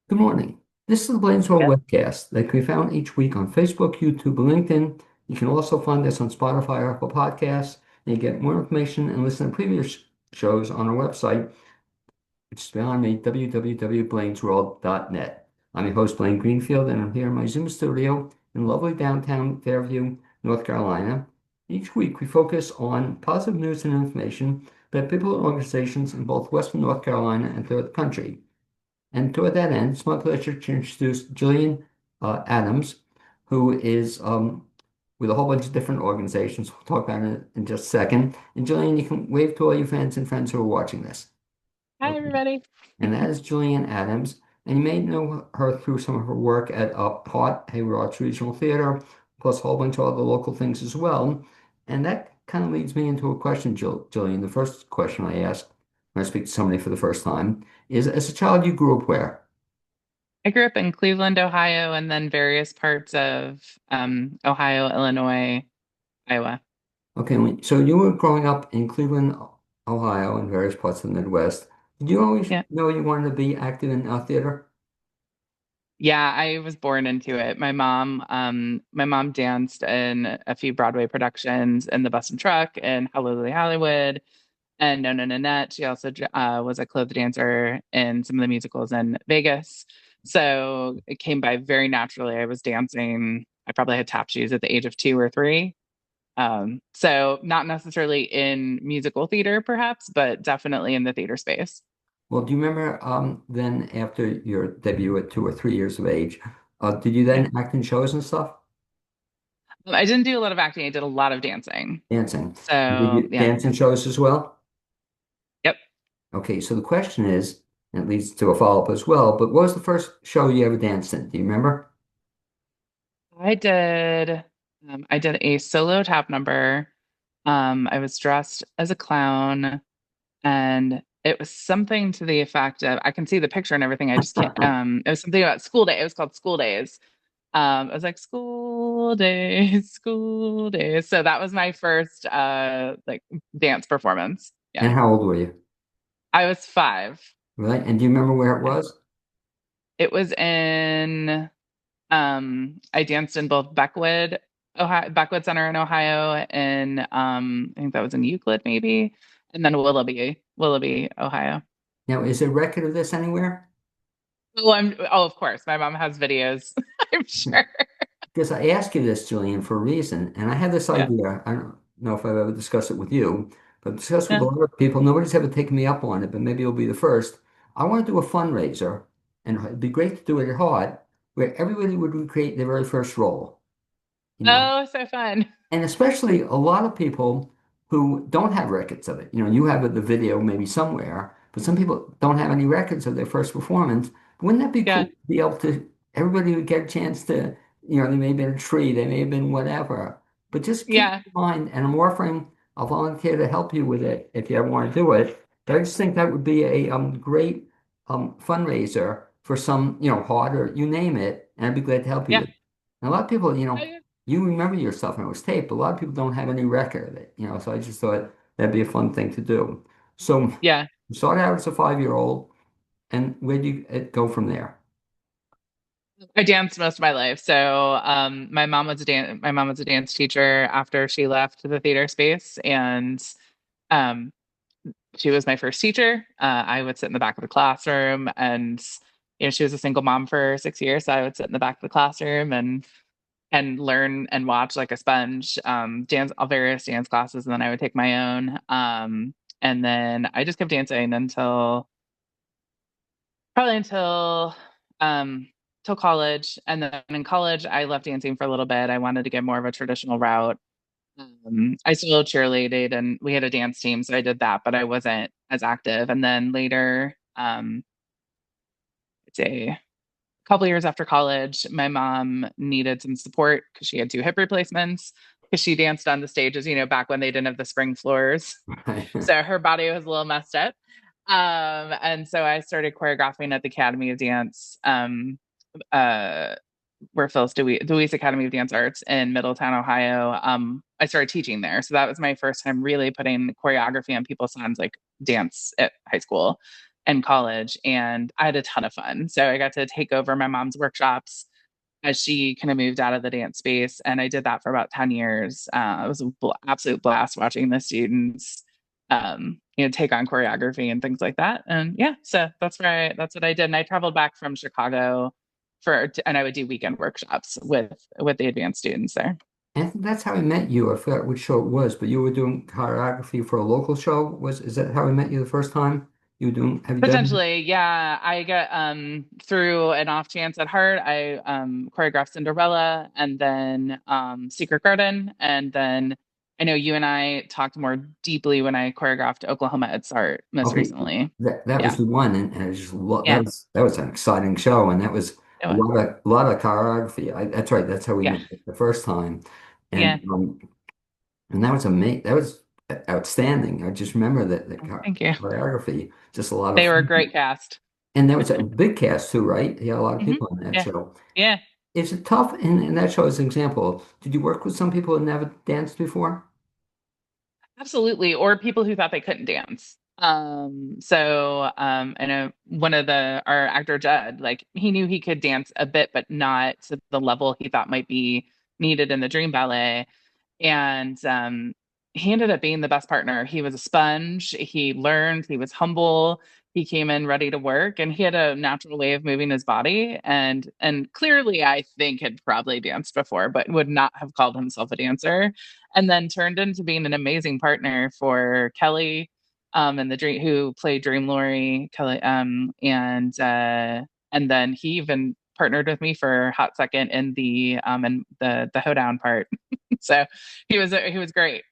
Good morning. This is the Blainsville Good. webcast that can be found each week on Facebook, YouTube, and LinkedIn. You can also find us on Spotify or Apple Podcasts, and you get more information and listen to previous shows on our website, which is beyond me, www.blainsworld.net. I'm your host, Blaine Greenfield, and I'm here in my Zoom studio in lovely downtown Fairview, North Carolina. Each week, we focus on positive news and information about people and organizations in both Western North Carolina and throughout the country. And toward that end, it's my pleasure to introduce Jillian Adams, who is with a whole bunch of different organizations. We'll talk about it in just a second. And Jillian, you can wave to all your fans and friends who are watching this. Hi, Okay. everybody. And that is Jillian Adams. And you may know her through some of her work at HART, Hayward Arts Regional Theater, plus a whole bunch of other local things as well. And that kind of leads me into a question, Jillian. The first question I ask when I speak to somebody for the first time is, as a child, you grew up where? I grew up in Cleveland, Ohio, and then various parts of Ohio, Illinois, Iowa. Okay, so you were growing up in Cleveland, Ohio, and various parts of the Midwest. Did you always Yeah. know you wanted to be active in theater? Yeah, I was born into it. My mom danced in a few Broadway productions in the Bus and Truck and Hallelujah Hollywood and No No Nanette. She also was a clothed dancer in some of the musicals in Vegas. So it came by very naturally. I was dancing. I probably had tap shoes at the age of 2 or 3. So not necessarily in musical theater, perhaps, but definitely in the theater space. Well, do you remember then after your debut at 2 or 3 years of age, did you Yeah. then act in shows and stuff? I didn't do a lot of acting. I did a lot of dancing. Dancing. Did So you yeah. dance in shows as well? Yep. Okay, so the question is, and it leads to a follow-up as well, but what was the first show you ever danced in? Do you remember? I did I did a solo tap number. I was dressed as a clown and it was something to the effect of I can see the picture and everything. I just can't it was something about school day. It was called School Days. I was like, school days, school days. So that was my first like dance performance. And Yeah. how old were you? I was 5. Right? And do you remember where it Yeah. was? It was in I danced in both Beckwood Center in Ohio and I think that was in Euclid maybe. And then Willoughby, Ohio. Now, is there a record of this anywhere? Of course. My mom has videos, I'm sure. Because I ask you this, Julian, for a reason, and I had this Yeah. idea. I don't know if I've ever discussed it with you, but discussed with a Yeah. lot of people. Nobody's ever taken me up on it, but maybe you'll be the first. I want to do a fundraiser, and it'd be great to do it at Heart, where everybody would recreate their very first role. You know, Oh, so fun. and especially a lot of people who don't have records of it. You have the video maybe somewhere, but some people don't have any records of their first performance. Wouldn't that be cool Yeah. to be able to, everybody would get a chance to, they may have been a tree, they may have been whatever, but just keep Yeah. in mind, and I'm offering a volunteer to help you with it if you ever want to do it. But I just think that would be a great fundraiser for some, Heart or you name it, and I'd be glad to help you Yeah. with it. And a lot of people, Oh, you remember yourself and it was taped. A lot of people don't have any record of it, so I just thought that'd be a fun thing to do. So yeah. you started out as a 5-year-old, and where do you it go from there? I danced most of my life. So my mom was a dance teacher after she left the theater space and um she was my first teacher. I would sit in the back of the classroom and she was a single mom for 6 years. So I would sit in the back of the classroom and learn and watch like a sponge, dance all various dance classes, and then I would take my own. And then I just kept dancing until probably um till college. And then in college I left dancing for a little bit. I wanted to get more of a traditional route. I still cheerleaded and we had a dance team, so I did that, but I wasn't as active. And then later, I'd say a couple years after college, my mom needed some support because she had 2 hip replacements because she danced on the stages, back when they didn't have the spring floors. So her body was a little messed up. And so I started choreographing at the Academy of Dance, uh, where Phil's Dewey's Academy of Dance Arts in Middletown, Ohio. I started teaching there. So that was my first time really putting choreography on people's hands, like dance at high school. in college, and I had a ton of fun. So I got to take over my mom's workshops as she kind of moved out of the dance space, and I did that for about 10 years. It was an absolute blast watching the students take on choreography and things like that. And yeah, so that's what I did. And I traveled back from Chicago and I would do weekend workshops with the advanced students there. And that's how I met you. I forgot which show it was, but you were doing choreography for a local show. Is that how I met you the first time? You were doing, have you done? Potentially, yeah. I got through an off chance at heart, I choreographed Cinderella and then Secret Garden. And then I know you and I talked more deeply when I choreographed Oklahoma Ed Start most Okay, recently. that was Yeah. the one, and I just Yeah. that was an exciting show, and that was It was. a lot of choreography. That's right. That's how we Yeah. met the first time, Yeah. and that was amazing. That was outstanding. I just remember that the Thank you. choreography, just a lot of They were a fun. great cast. And there was a big cast too, right? Yeah, a lot of Hmm. people in that Yeah. show. Yeah. Is it tough in that show as an example? Did you work with some people who never danced before? Absolutely. Or people who thought they couldn't dance. I know one of our actor Judd, like he knew he could dance a bit, but not to the level he thought might be needed in the Dream Ballet. And he ended up being the best partner. He was a sponge. He learned, he was humble. He came in ready to work, and he had a natural way of moving his body. And clearly, I think had probably danced before, but would not have called himself a dancer. And then turned into being an amazing partner for Kelly, and the dream who played Dream Lori Kelly, and then he even partnered with me for a hot second in the hoedown part. So he was great.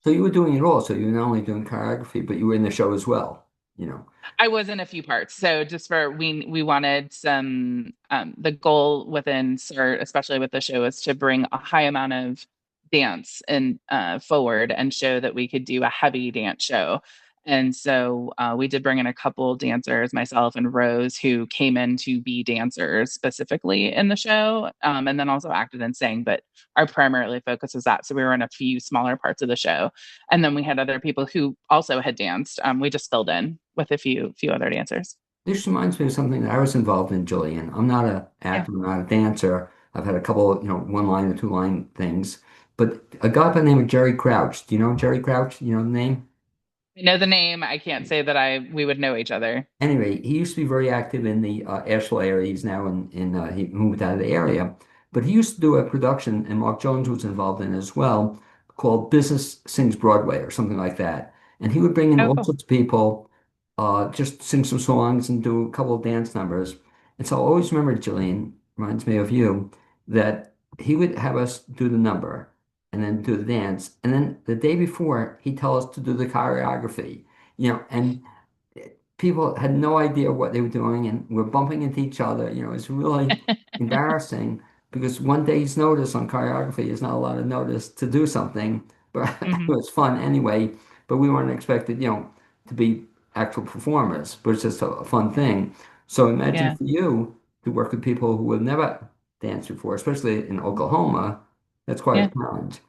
So you were doing it all. So you were not only doing choreography, but you were in the show as well, you know. I was in a few parts. So just for we wanted some the goal within CERT, especially with the show, is to bring a high amount of dance and forward and show that we could do a heavy dance show. And so we did bring in a couple dancers, myself and Rose, who came in to be dancers specifically in the show, and then also acted and sang. But our primarily focus was that. So we were in a few smaller parts of the show, and then we had other people who also had danced. We just filled in with a few other dancers. This reminds me of something that I was involved in, Jillian. I'm not an Yeah. actor, I'm not a dancer. I've had a couple, one line or two line things. But a guy by the name of Jerry Crouch. Do you know Jerry Crouch? You know the name? I know the name. I can't say that I we would know each other. Anyway, he used to be very active in the Asheville area. He's now he moved out of the area. But he used to do a production, and Mark Jones was involved in it as well, called Business Sings Broadway or something like that. And he would bring in Oh, all cool. sorts of people, just sing some songs and do a couple of dance numbers. And so I always remember, Jillian, reminds me of you, that he would have us do the number and then do the dance. And then the day before, he'd tell us to do the choreography, and people had no idea what they were doing and were bumping into each other. It's really embarrassing because one day's notice on choreography is not a lot of notice to do something, but it Hmm. was fun anyway. But we weren't expected, to be actual performers, but it's just a fun thing. So imagine Yeah. for you to work with people who have never danced before, especially in Oklahoma, that's quite a Yeah. challenge.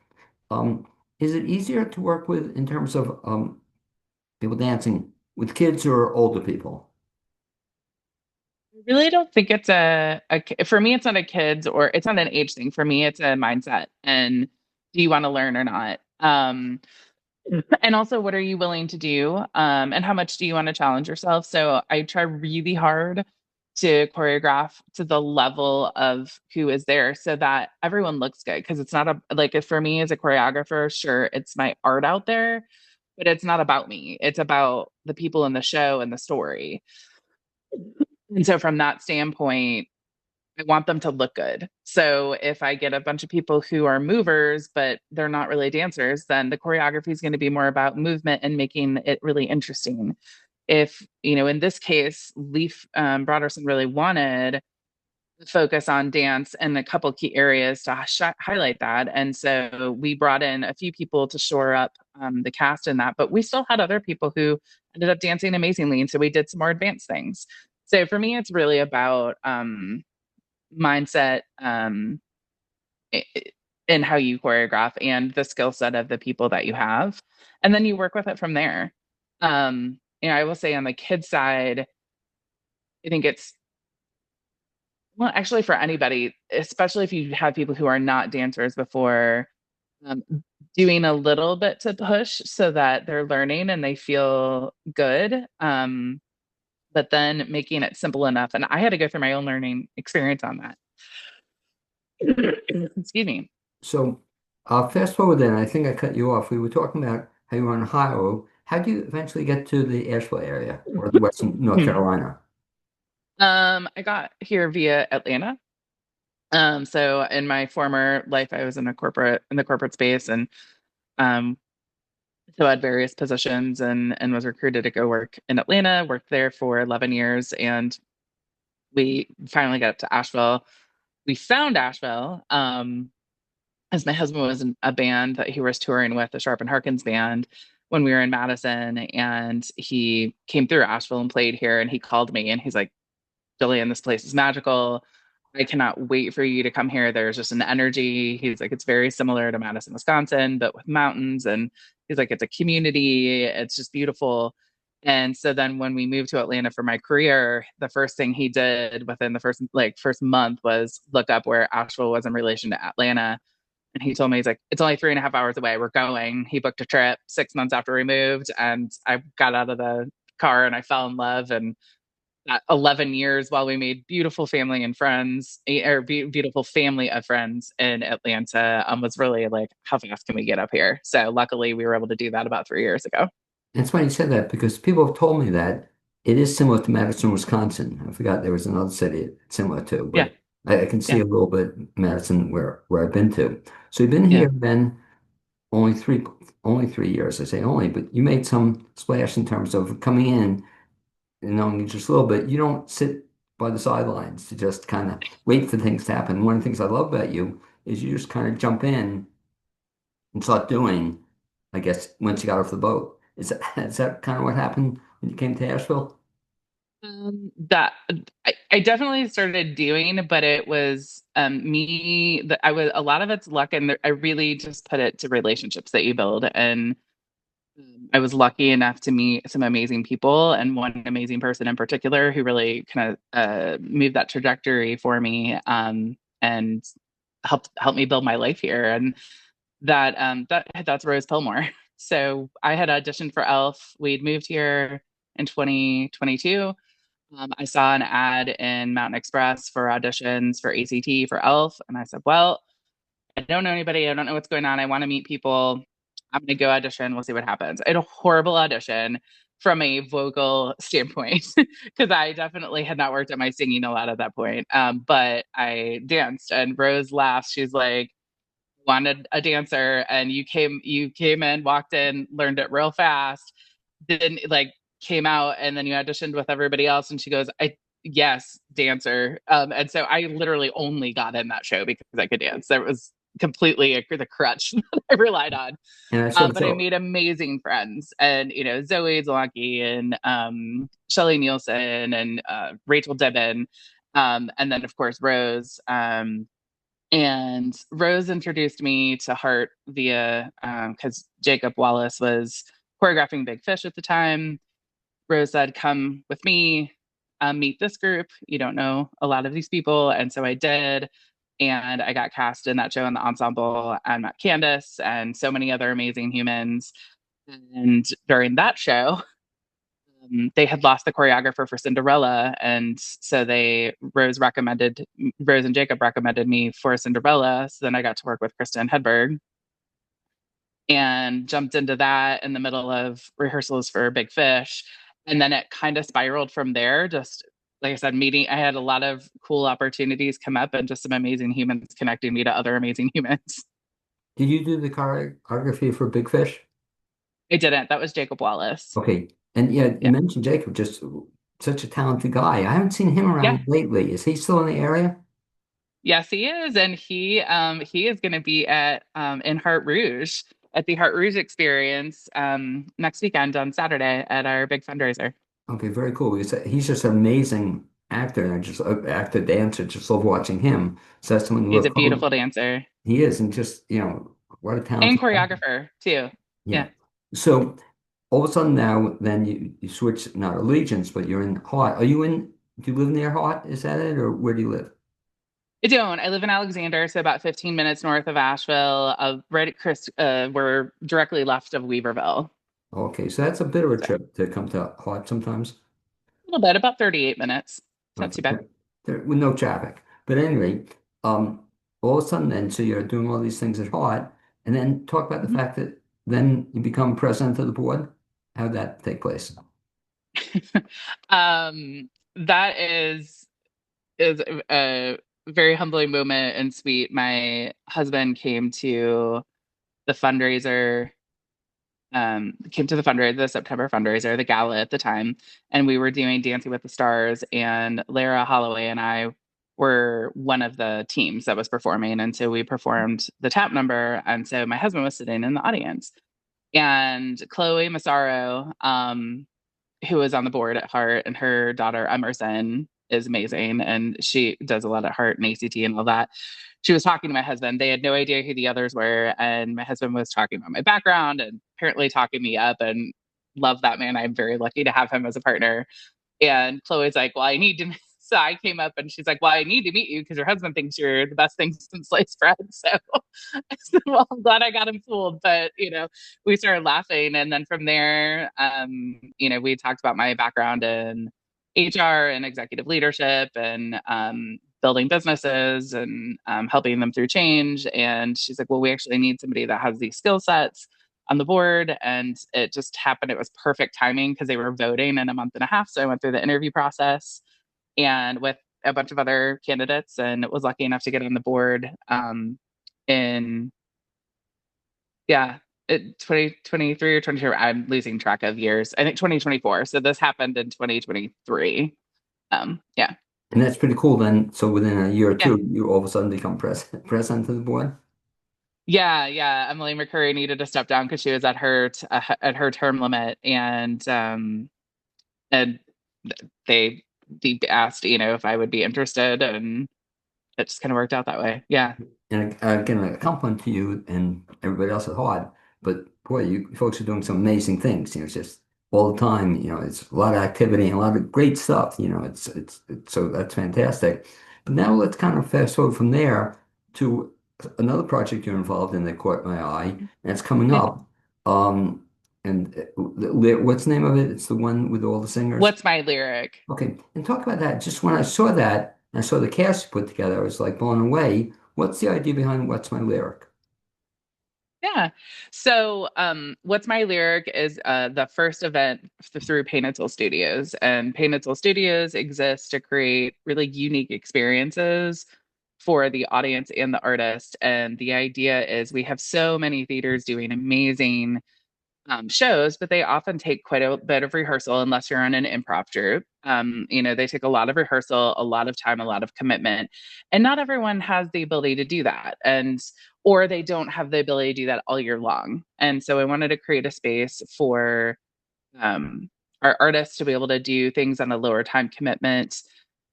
Um, is it easier to work with in terms of people dancing with kids or older people? I really don't think it's for me, it's not a kids or it's not an age thing. For me, it's a mindset. And do you want to learn or not? And also, what are you willing to do? And how much do you want to challenge yourself? So I try really hard to choreograph to the level of who is there so that everyone looks good. Because it's not like if for me as a choreographer, sure, it's my art out there, but it's not about me. It's about the people in the show and the story. And so from that standpoint, I want them to look good. So if I get a bunch of people who are movers, but they're not really dancers, then the choreography is going to be more about movement and making it really interesting. If, in this case, Leaf Broderson really wanted to focus on dance and a couple key areas to highlight that. And so we brought in a few people to shore up the cast in that, but we still had other people who ended up dancing amazingly. And so we did some more advanced things. So for me, it's really about mindset in how you choreograph and the skill set of the people that you have, and then you work with it from there. I will say on the kids side, I think it's well, actually for anybody, especially if you have people who are not dancers before, um, doing a little bit to push so that they're learning and they feel good. But then making it simple enough. And I had to go through my own learning experience on that. Excuse me. So, fast forward then, I think I cut you off. We were talking about how you were in Ohio. How do you eventually get to the Asheville area or Western North Carolina? I got here via Atlanta. So in my former life, I was in the corporate space, and um, so I had various positions, and was recruited to go work in Atlanta. Worked there for 11 years, and we finally got to Asheville. We found Asheville, as my husband was in a band that he was touring with, the Sharp and Harkins band, when we were in Madison, and he came through Asheville and played here, and he called me, and he's like, Jillian, this place is magical. I cannot wait for you to come here. There's just an energy. He's like, it's very similar to Madison, Wisconsin, but with mountains. And he's like, it's a community. It's just beautiful. And so then when we moved to Atlanta for my career, the first thing he did within the first month was look up where Asheville was in relation to Atlanta. And he told me, he's like, it's only 3.5 hours away. We're going. He booked a trip 6 months after we moved. And I got out of the car and I fell in love. And 11 years while we made beautiful family and friends or beautiful family of friends in Atlanta, was really like, how fast can we get up here? So luckily we were able to do that about 3 years ago. And it's funny you said that because people have told me that it is similar to Madison, Wisconsin. I forgot there was another city it's similar to, Yeah. but I can see Yeah. a little bit Madison where I've been to. So you've been Yeah. here then only only 3 years. I say only, but you made some splash in terms of coming in and knowing you just a little bit. You don't sit by the sidelines to just kind of wait for things to happen. One of the things I love about you is you just kind of jump in and start doing, I guess, once you got off the boat. Is that kind of what happened when you came to Asheville? That I definitely started doing, but it was me that I was a lot of it's luck, and I really just put it to relationships that you build. And I was lucky enough to meet some amazing people, and one amazing person in particular who really kind of moved that trajectory for me, and helped me build my life here. And that's Rose Pillmore. So I had auditioned for Elf. We'd moved here in 2022. I saw an ad in Mountain Express for auditions for ACT for Elf, and I said, "Well, I don't know anybody. I don't know what's going on. I want to meet people. I'm going to go audition. We'll see what happens." I had a horrible audition from a vocal standpoint because I definitely had not worked on my singing a lot at that point. But I danced, and Rose laughs. She's like, wanted a dancer, and you came in, walked in, learned it real fast, then like came out, and then you auditioned with everybody else. And she goes, I yes, dancer. And so I literally only got in that show because I could dance. That was completely the crutch that I relied on. And I saw the But I show. made amazing friends, and Zoe Zalaki and Shelly Nielsen and Rachel Dibben, and then of course Rose. And Rose introduced me to Hart via because Jacob Wallace was choreographing Big Fish at the time. Rose said, "Come with me, meet this group. You don't know a lot of these people," and so I did. And I got cast in that show in the ensemble and met Candace and so many other amazing humans. And during that show, they had lost the choreographer for Cinderella, and so Rose and Jacob recommended me for Cinderella. So then I got to work with Kristen Hedberg and jumped into that in the middle of rehearsals for Big Fish, and then it kind of spiraled from there. Just like I said, I had a lot of cool opportunities come up, and just some amazing humans connecting me to other amazing humans. Did you do the choreography for Big Fish? I didn't. That was Jacob Wallace. Okay. And yeah, you Yeah. mentioned Jacob, just such a talented guy. I haven't seen him Yeah. around lately. Is he still in the area? Yes, he is, and he is going to be at in Heart Rouge at the Heart Rouge Experience next weekend on Saturday at our big fundraiser. Okay, very cool. He's just an amazing actor, and I just actor dancer. Just love watching him. So that's something to He's look a forward. beautiful dancer He is, and just what a and talented guy. choreographer too. Yeah. Yeah. So all of a sudden now, then you switch not allegiance, but you're in Hart. Do you live near Hart? Is that it, or where do you live? I don't. I live in Alexander, so about 15 minutes north of Asheville. Right at Chris, we're directly left of Weaverville. Okay, so that's a bit of a So trip to come to Hart sometimes. a little bit, about 38 minutes. It's not too Okay, bad. with no traffic. But anyway, um, all of a sudden, then, so you're doing all these things at Hart, and then talk about the Mhm. fact that then you become president of the board. How'd that take place? That is a very humbling moment and sweet. My husband the fundraiser, came to the fundraiser, the September fundraiser, the gala at the time, and we were doing Dancing with the Stars, and Lara Holloway and I were one of the teams that was performing, and so we performed the tap number, and so my husband was sitting in the audience, and Chloe Massaro, who is on the board at Heart, and her daughter Emerson is amazing, and she does a lot at Heart and ACT and all that. She was talking to my husband. They had no idea who the others were, and my husband was talking about my background and apparently talking me up. And love that man. I'm very lucky to have him as a partner. And Chloe's like, well, I need to. So I came up and she's like, well, I need to meet you because your husband thinks you're the best thing since sliced bread. So I said, well, I'm glad I got him fooled. But, we started laughing. And then from there, we talked about my background in HR and executive leadership and building businesses and helping them through change. And she's like, well, we actually need somebody that has these skill sets on the board. And it just happened. It was perfect timing because they were voting in a month and a half. So I went through the interview process and with a bunch of other candidates and was lucky enough to get on the board in, yeah, 2023 or 22. I'm losing track of years. I think 2024. So this happened in 2023. Yeah. And that's pretty cool then. So within a year or Yeah. two, you all of a sudden become president of the board. Yeah, yeah. Emily McCurry needed to step down because she was at her term limit, and they asked, if I would be interested, and it just kind of worked out that way. Yeah. And again, a compliment to you and everybody else at Hard. But boy, you folks are doing some amazing things. It's just all the time. It's a lot of activity and a lot of great stuff. It's so that's fantastic. But now let's kind of fast forward from there to another project you're involved in that caught my eye, and it's coming Yeah. up. Um, and what's the name of it? It's the one with all the singers. What's my lyric? Okay, and talk about that. Just when I saw that, and I saw the cast you put together, I was like blown away. What's the idea behind What's My Lyric? Yeah. So, What's My Lyric is the first event through Painted Studios, and Painted Studios exists to create really unique experiences for the audience and the artist. And the idea is we have so many theaters doing amazing shows, but they often take quite a bit of rehearsal unless you're on an improv troupe. They take a lot of rehearsal, a lot of time, a lot of commitment, and not everyone has the ability to do that, or they don't have the ability to do that all year long. And so I wanted to create a space for um, our artists to be able to do things on a lower time commitment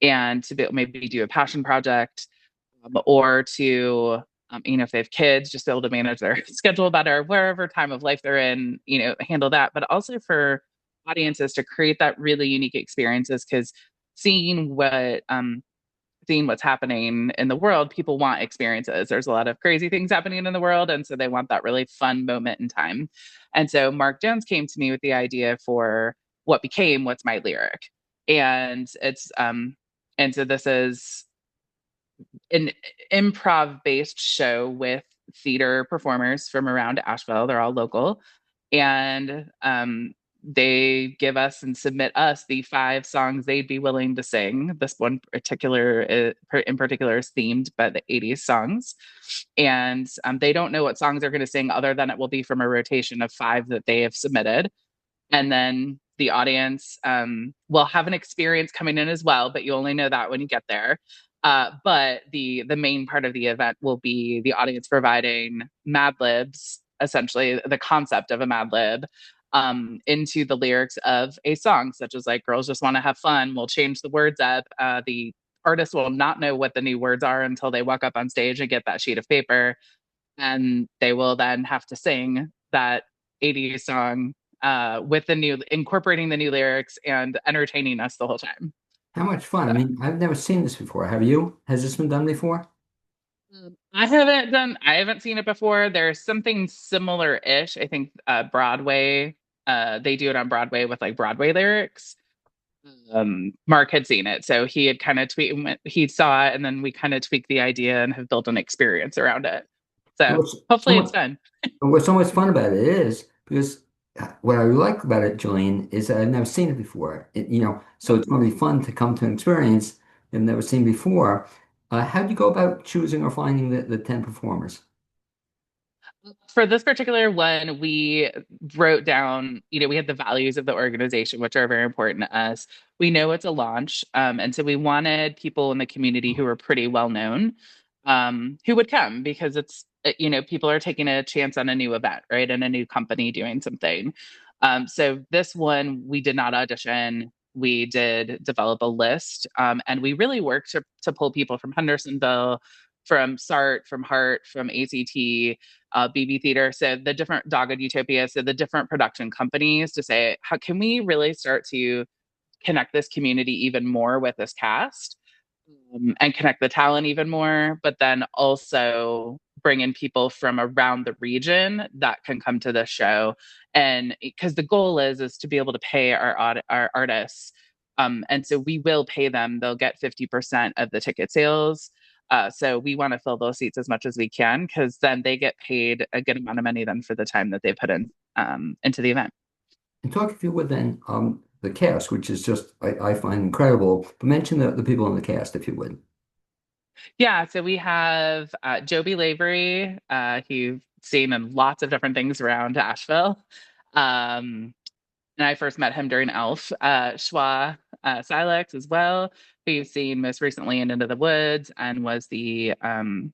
and to maybe do a passion project or to if they have kids, just be able to manage their schedule better, wherever time of life they're in, handle that. But also for audiences to create that really unique experiences because seeing what seeing what's happening in the world, people want experiences. There's a lot of crazy things happening in the world, and so they want that really fun moment in time. And so Mark Jones came to me with the idea for what became What's My Lyric, and so this is an improv based show with theater performers from around Asheville. They're all local. And they give us and submit us the 5 songs they'd be willing to sing. This one in particular is themed by the 80s songs. And they don't know what songs they're going to sing other than it will be from a rotation of 5 that they have submitted, and then the audience will have an experience coming in as well, but you only know that when you get there. But the main part of the event will be the audience providing Mad Libs, essentially the concept of a Mad Lib, into the lyrics of a song, such as like "Girls Just Want to Have Fun." We'll change the words up. The artist will not know what the new words are until they walk up on stage and get that sheet of paper, and they will then have to sing that 80s song with the new incorporating the new lyrics and entertaining us the whole time. How much fun. I So mean, I've never seen this before. Have you? Has this been done before? I haven't seen it before. There's something similar-ish. I think Broadway, they do it on Broadway with like Broadway lyrics. Mark had seen it, so he had kind of he saw it, and then we kind of tweaked the idea and have built an experience around it. And So so hopefully it's much, fun. what's so much fun about it is because what I like about it, Jillian, is that I've never seen it before. So it's going to be fun to come to an experience I've never seen before. How do you go about choosing or finding the 10 performers? For this particular one, we wrote down, we had the values of the organization, which are very important to us. We know it's a launch. And so we wanted people in the community who are pretty well known, who would come because people are taking a chance on a new event, right? And a new company doing something. So this one, we did not audition. We did develop a list, and we really worked to pull people from Hendersonville, from SART, from Hart, from ACT, BB Theater, so the different Dogged Utopia, so the different production companies to say, how can we really start to connect this community even more with this cast, and connect the talent even more, but then also bring in people from around the region that can come to this show. And because the goal is to be able to pay our artists. And so we will pay them. They'll get 50% of the ticket sales. So we want to fill those seats as much as we can because then they get paid a good amount of money then for the time that they put in into the event. And talk, if you would, then the cast, which is just I find incredible. But mention the people in the cast, if you would. Yeah, so we have Joby Lavery. He's seen in lots of different things around Asheville. Um, and I first met him during Elf. Schwa Silex as well, who you've seen most recently in Into the Woods and was the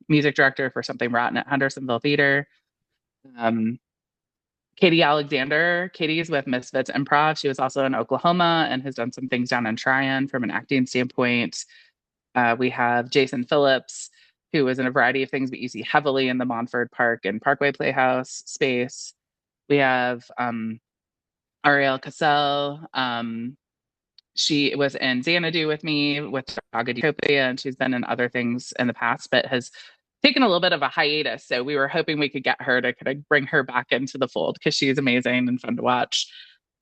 music director for Something Rotten at Hendersonville Theater. Um, Katie Alexander. Katie is with Misfits Improv. She was also in Oklahoma and has done some things down in Tryon from an acting standpoint. We have Jason Phillips, who was in a variety of things, but you see heavily in the Montford Park and Parkway Playhouse space. We have Ariel Cassell. She was in Xanadu with me with Dogged Utopia, and she's been in other things in the past, but has taken a little bit of a hiatus. So we were hoping we could get her to kind of bring her back into the fold because she's amazing and fun to watch.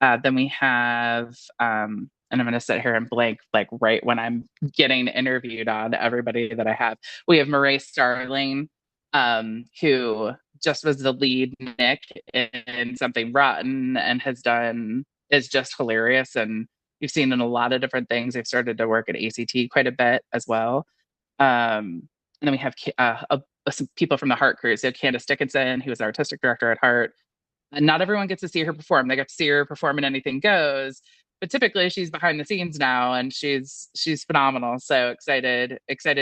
Then we have, and I'm going to sit here and blank, like right when I'm getting interviewed on everybody that I have. We have Murray Starling, who just was the lead Nick in Something Rotten and is just hilarious. And you've seen in a lot of different things. They've started to work at ACT quite a bit as well. And then we have some people from the Heart crew. So Candace Dickinson, who is our artistic director at Heart. And not everyone gets to see her perform. They get to see her perform in Anything Goes, but typically she's behind the scenes now, and she's phenomenal. So excited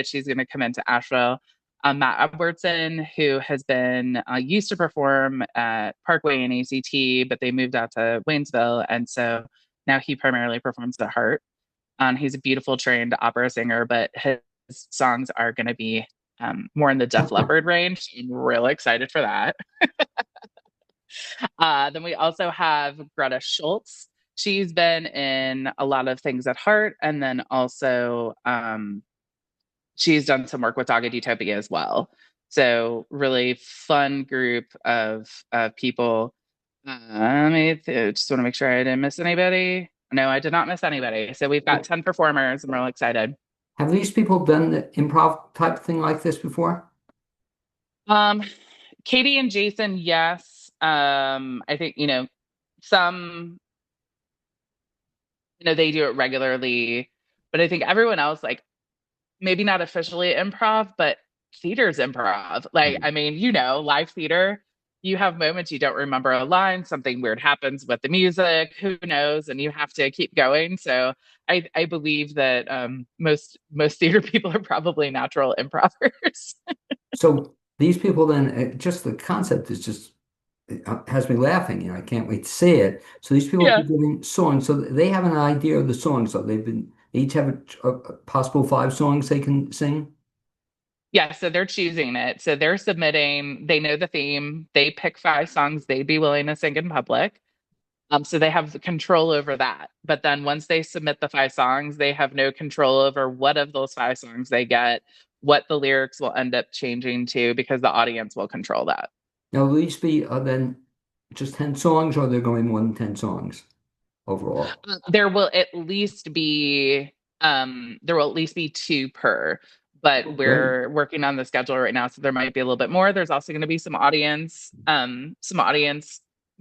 she's going to come into Asheville. Matt Edwardson, who has been used to perform at Parkway and ACT, but they moved out to Waynesville, and so now he primarily performs at Heart. He's a beautiful trained opera singer, but his songs are going to be more in the Def Leppard range. I'm really excited for that. Then we also have Greta Schultz. She's been in a lot of things at Heart, and then also she's done some work with Dogged Utopia as well. So really fun group of people. Just want to make sure I didn't miss anybody. No, I did not miss anybody. So we've got 10 performers. I'm real excited. Have these people done the improv type thing like this before? Um, Katie and Jason, yes. I think, some, they do it regularly, but I think everyone else, like maybe not officially improv, but theater's improv. Like, I mean, live theater, you have moments you don't remember a line, something weird happens with the music, who knows, and you have to keep going. So I believe that most theater people are probably natural improvers. So these people then, just the concept is just has me laughing. I can't wait to see it. So these people are Yeah. giving songs, so they have an idea of the song. So they each have a possible 5 songs they can sing. Yeah, so they're choosing it. So they're submitting, they know the theme, they pick 5 songs they'd be willing to sing in public. So they have the control over that. But then once they submit the 5 songs, they have no control over what of those 5 songs they get, what the lyrics will end up changing to, because the audience will control that. Now, will these be then just 10 songs, or they're going more than 10 songs overall? There will at least be there will at least be 2 per, but Oh, great. we're working on the schedule right now, so there might be a little bit more. There's also going to be some audience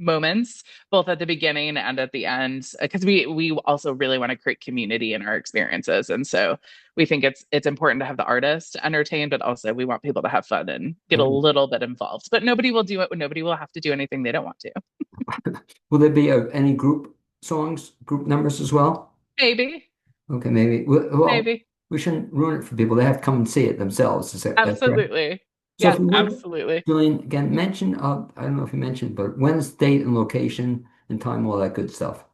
moments both at the beginning and at the end, because we also really want to create community in our experiences, and so we think it's important to have the artist entertained, but also we want people to have fun and get a Okay. little bit involved. But nobody will do it. Nobody will have to do anything they don't want to. Will there be any group songs, group numbers as well? Maybe, Okay, maybe. Well, maybe. we shouldn't ruin it for people. They have to come and see it themselves. Is that correct? Absolutely. So Yeah, if you would, absolutely. Julian, again, mention, I don't know if you mentioned, but when's date and location and time, all that good stuff.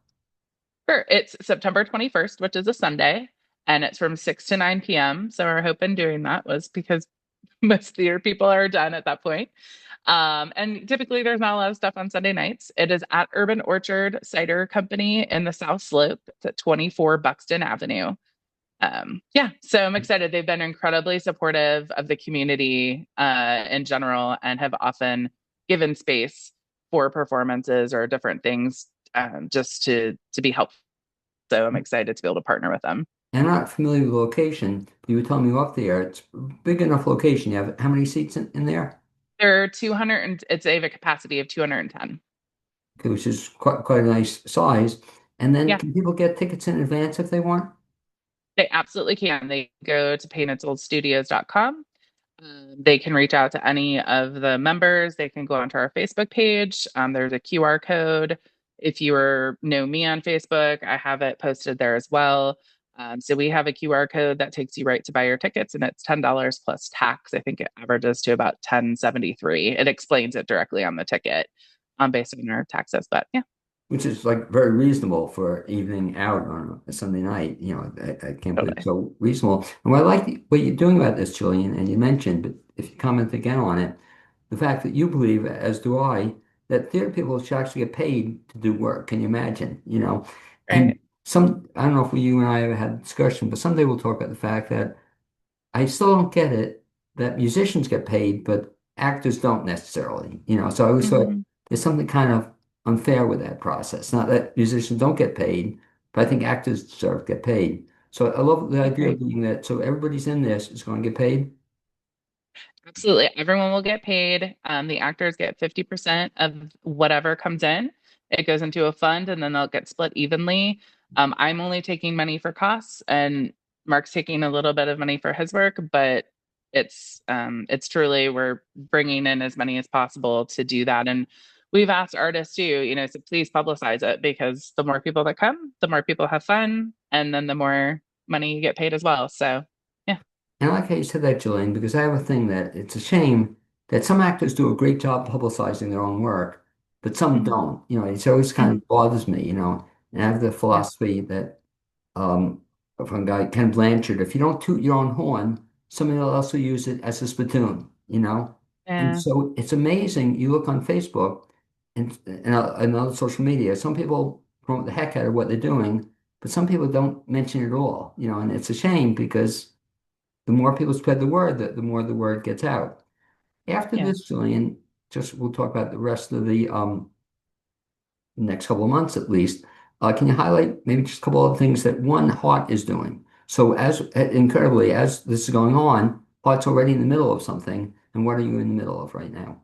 Sure. It's September 21st, which is a Sunday, and it's from 6 to 9 p.m. So our hope in doing that was because most theater people are done at that point. And typically there's not a lot of stuff on Sunday nights. It is at Urban Orchard Cider Company in the South Slope. It's at 24 Buxton Avenue. Yeah, so I'm excited. They've been incredibly supportive of the community in general, and have often given space for performances or different things, just to be helpful. So I'm excited to be able to partner with them. And I'm not familiar with the location. You were telling me off the air, it's a big enough location. You have how many seats in there? There are 200, and it's they have a capacity of 210. Okay, which is quite a nice size. And then Yeah, can people get tickets in advance if they want? they absolutely can. They go to paintedsoulstudios.com. They can reach out to any of the members. They can go onto our Facebook page. There's a QR code. If know me on Facebook, I have it posted there as well. So we have a QR code that takes you right to buy your tickets, and it's $10 plus tax. I think it averages to about 10.73. It explains it directly on the ticket, based on our taxes. But yeah, Which is like very reasonable for evening out on a Sunday night. I can't believe it's totally. so reasonable. And what I like what you're doing about this, Jillian, and you mentioned, but if you comment again on it, the fact that you believe, as do I, that theater people should actually get paid to do work. Can you imagine? And Right. I don't know if you and I ever had a discussion, but someday we'll talk about the fact that I still don't get it that musicians get paid, but actors don't necessarily. So I always thought Mhm. there's something kind of unfair with that process. Not that musicians don't get paid, but I think actors deserve to get paid. So I love the idea of Right. being that. So everybody's in this is going to get paid. Absolutely. Everyone will get paid. The actors get 50% of whatever comes in. It goes into a fund, and then they'll get split evenly. I'm only taking money for costs, and Mark's taking a little bit of money for his work, but it's truly, we're bringing in as many as possible to do that. And we've asked artists too, so please publicize it, because the more people that come, the more people have fun, and then the more money you get paid as well. So yeah. And I like how you said that, Jillian, because I have a thing that it's a shame that some actors do a great job publicizing their own work, but some Mhm. don't. It always kind Mhm. of bothers me, and I have the Yeah. philosophy that um, from a guy, Ken Blanchard, if you don't toot your own horn, somebody else will use it as a spittoon. And Yeah. so it's amazing. You look on Facebook and other social media, some people promote the heck out of what they're doing, but some people don't mention it at all. And it's a shame because the more people spread the word, the more the word gets out. After Yeah. this, Julian, we'll talk about the rest of the next couple of months at least. Can you highlight maybe just a couple of things that one Heart is doing? So as incredibly as this is going on, Heart's already in the middle of something, and what are you in the middle of right now?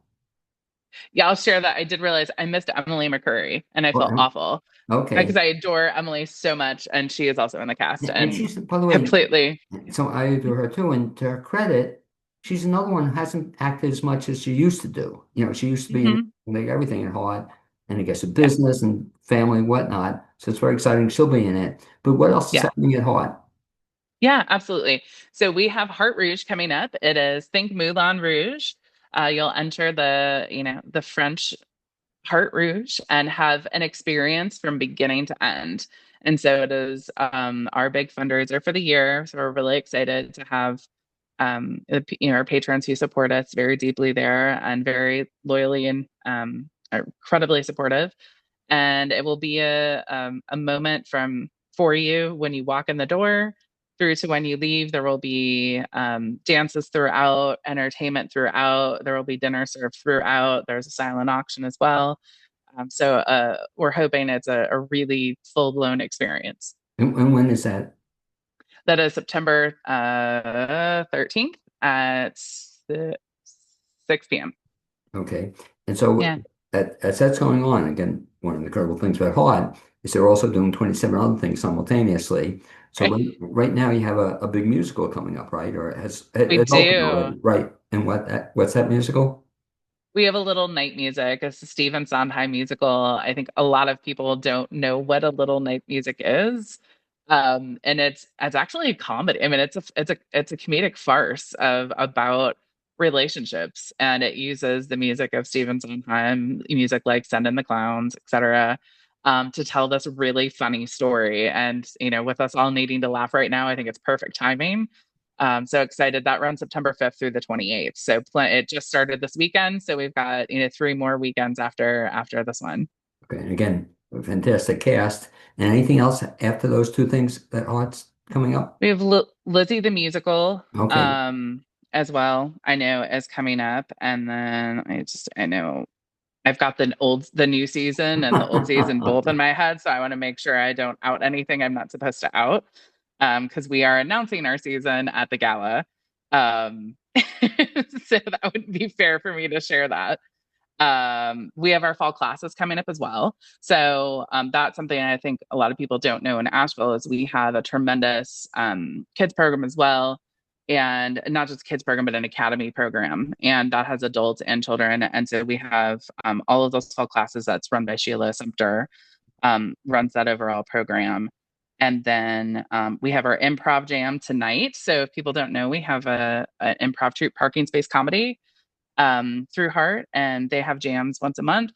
Yeah, I'll share that. I did realize I missed Emily McCurry, and I felt Well, awful because okay, I adore Emily so much, and she is also in the cast and and she's, by the way, completely. so I adore her too, and to her credit, she's another one who hasn't acted as much as she used to do. She used to be in Hmm. like everything in Heart, and I guess a Yeah, business and family and whatnot. So it's very exciting she'll be in it. But what else is yeah, happening at Heart? yeah, absolutely. So we have Heart Rouge coming up. It is Think Moulin Rouge. You'll enter the French Heart Rouge and have an experience from beginning to end. And so it is our big fundraiser for the year. So we're really excited to have our patrons who support us very deeply there, and very loyally, and are incredibly supportive. and it will be a moment from for you when you walk in the door through to when you leave. There will be dances throughout, entertainment throughout. There will be dinner served throughout. There's a silent auction as well. So we're hoping it's a really full blown experience. And when is that? That is September 13th at 6 p.m. Okay. And so Yeah. as that's going on, again, one of the incredible things about Hard is they're also doing 27 other things simultaneously. So Right. right now you have a big musical coming up, right? Or We it's open do. already, right? And what's that musical? We have a little night music. It's a Stephen Sondheim musical. I think a lot of people don't know what a little night music is. And it's actually a comedy. I mean, it's a comedic farce of about relationships, and it uses the music of Stephen Sondheim, music like Send in the Clowns, etc., to tell this really funny story. And with us all needing to laugh right now, I think it's perfect timing. So excited. That runs September 5th through the 28th. So it just started this weekend. So we've got, 3 more weekends after this one. Okay. And again, a fantastic cast. And anything else after those two things that Hard's coming up? We have Lizzie the musical Okay. as well. I know is coming up, and then I know I've got the new season and the old season both in my head, so I want to make sure I don't out anything I'm not supposed to out, because we are announcing our season at the gala. So that wouldn't be fair for me to share that. We have our fall classes coming up as well. So that's something I think a lot of people don't know in Asheville is we have a tremendous kids program as well. And not just kids program, but an academy program. And that has adults and children. And so we have all of those fall classes that's run by Sheila Sumter, runs that overall program. And then we have our improv jam tonight. So if people don't know, we have an improv troupe, Parking Space Comedy, through Heart, and they have jams once a month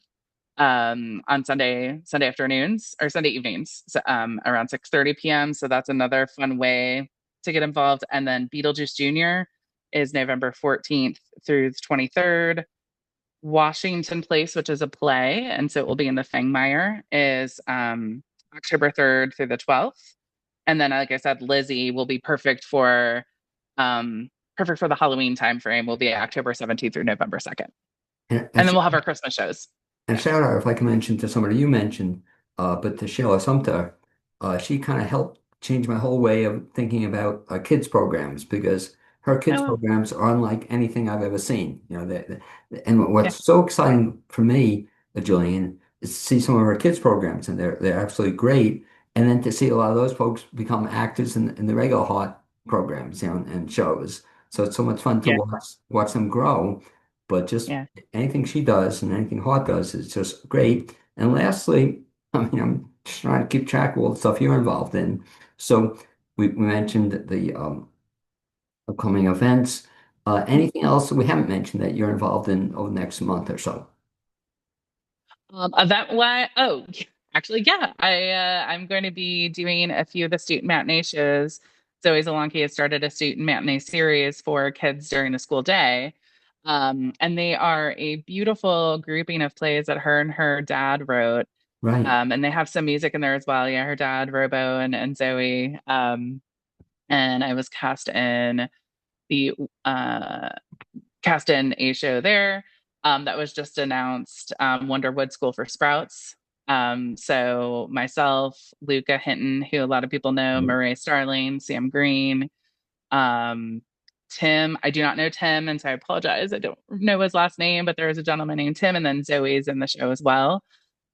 on Sunday afternoons or Sunday evenings, so, around 6:30 p.m. So that's another fun way to get involved. And then Beetlejuice Junior is November 14th through the 23rd. Washington Place, which is a play, and so it will be in the Fangmeyer, is October 3rd through the 12th. And then, like I said, Lizzie will be perfect for the Halloween time frame. Will be October 17th through November 2nd. And, And and then we'll have our Christmas shows. And shout out, if I can mention to somebody you mentioned, but to Sheila Sumter, she kind of helped change my whole way of thinking about kids programs because her kids Oh, programs are unlike anything I've ever seen. And yeah, what's so exciting for me, Jillian, is to see some of her kids programs, and they're absolutely great. And then to see a lot of those folks become actors in the regular Heart programs, and shows. So it's so much fun to yeah, watch them grow. But just yeah. anything she does and anything Hart does is just great. And lastly, I mean, I'm just trying to keep track of all the stuff you're involved in. So we mentioned the upcoming events. Anything else that we haven't mentioned that you're involved in over the next month or so? Event why? Oh, actually, yeah. I'm going to be doing a few of the student matinee shows. Zoe Zelonki has started a student matinee series for kids during the school day. And they are a beautiful grouping of plays that her and her dad wrote. Right. And they have some music in there as well. Yeah, her dad, Robo, and Zoe. And I was the uh, cast in a show there that was just announced, Wonderwood School for Sprouts. So myself, Luca Hinton, who a lot of people know, Murray Starling, Sam Green, um, Tim. I do not know Tim, and so I apologize. I don't know his last name, but there is a gentleman named Tim, and then Zoe's in the show as well.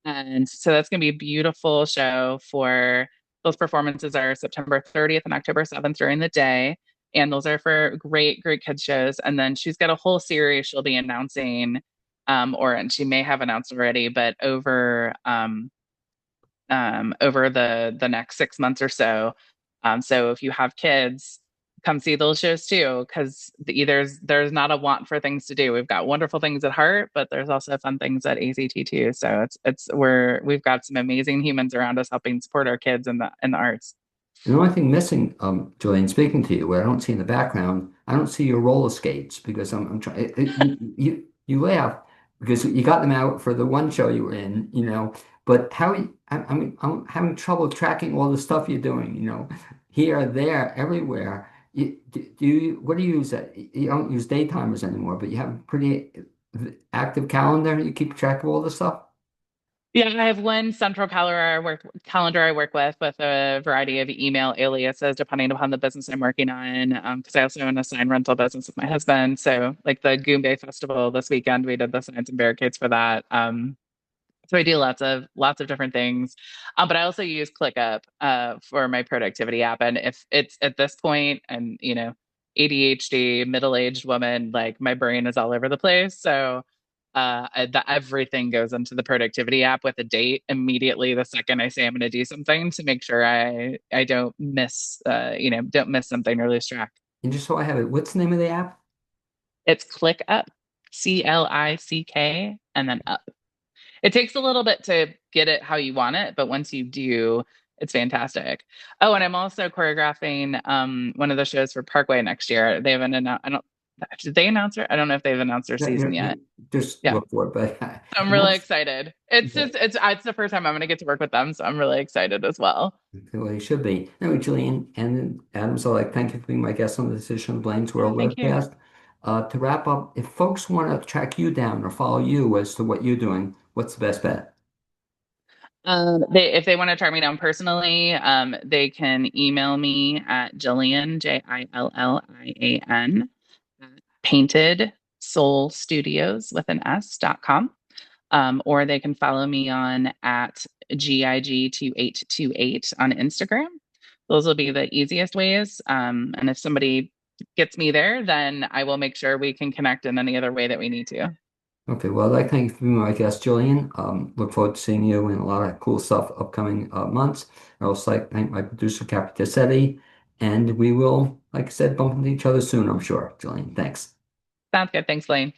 And so that's going to be a beautiful show for those performances are September 30th and October 7th during the day. And those are for great, great kids shows. And then she's got a whole series she'll be announcing, and she may have announced already, but over the next 6 months or so. So if you have kids, come see those shows too, because there's not a want for things to do. We've got wonderful things at heart, but there's also fun things at AZT too. So we've got some amazing humans around us helping support our kids in the arts. And the only thing missing, Julian, speaking to you, where I don't see in the background, I don't see your roller skates because I'm trying. You laugh because you got them out for the one show you were in, But I mean, I'm having trouble tracking all the stuff you're doing, here, there, everywhere. What do you use? You don't use daytimers anymore, but you have a pretty active calendar. You keep track of all the stuff. Yeah, I have one central calendar I work with a variety of email aliases depending upon the business I'm working on. Because I also own a sign rental business with my husband. So like the Goombay Festival this weekend, we did the signs and barricades for that. So I do lots of different things, but I also use ClickUp for my productivity app. And if it's at this point, and ADHD, middle-aged woman, like my brain is all over the place. So everything goes into the productivity app with a date immediately the second I say I'm going to do something to make sure I don't miss something or lose track. And just so I have it, what's the name of the app? It's ClickUp, CLICK, and then up. It takes a little bit to get it how you want it, but once you do, it's fantastic. Oh, and I'm also choreographing one of the shows for Parkway next year. They haven't announced. I don't. Did they announce it? I don't know if they've announced their Yeah, season yet. just Yeah, look for it, but I'm really most. excited. It's the first time I'm going to get to work with them, so I'm really excited as well. The way it should be. Anyway, Julian and Adam, so like, thank you for being my guest on the Decision Blaine's Yeah, World thank you. webcast. To wrap up, if folks want to track you down or follow you as to what you're doing, what's the best bet? If they want to track me down personally, they can email me at Jillian, Jillian, Painted Soul Studios with an S.com. Or they can follow me on at GIG2828 on Instagram. Those will be the easiest ways. And if somebody gets me there, then I will make sure we can connect in any other way that we need to. Okay, well, I'd like to thank you for being my guest, Julian. Look forward to seeing you in a lot of cool stuff upcoming months. I also like to thank my producer, Capi Tassetti, and we will, like I said, bump into each other soon, I'm sure. Julian, thanks. Sounds good. Thanks, Lane.